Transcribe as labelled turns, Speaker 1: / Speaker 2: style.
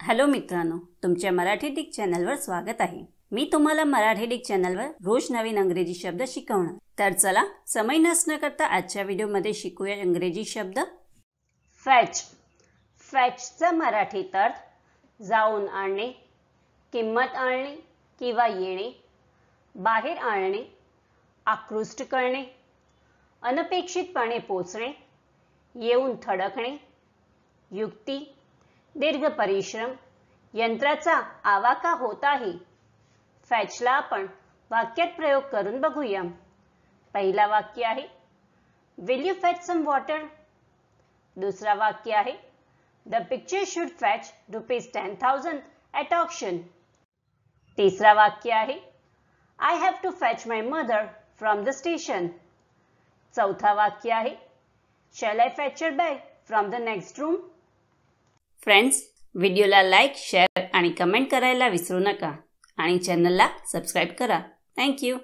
Speaker 1: Hello मित्रांनो, तुमच्या Marathi Dick चॅनलवर स्वागत आहे। मी तुम्हाला मराठी डिक चॅनलवर रोज नवीन इंग्रजी शब्द शिकवणार। तर चला समय नष्ट न करता आजच्या व्हिडिओमध्ये शिकूया इंग्रजी शब्द। फॅच। फॅचचा मराठीत अर्थ जाऊन आणणे, किंमत आणणे किंवा येणे, बाहेर आणणे, आकृष्ट करणे, अनपेक्षितपणे पोचणे, येऊन थडकणे, युक्ती, दीर्घ परिश्रम, यंत्राचा आवाका होत आहे। फॅचला आपण वाक्यात प्रयोग करून बघूया। पहिला वाक्य आहे will you fetch some water. दुसरा वाक्य आहे the picture should fetch ₹10,000 at auction। तिसरा वाक्य आहे I have to fetch my mother from the station. चौथा वाक्य आहे shall I fetch your bag from the next room. Friends, व्हिडिओला लाईक, शेअर आणि कमेंट करायला विसरू नका आणि चॅनलला सबस्क्राईब करा। Thank you.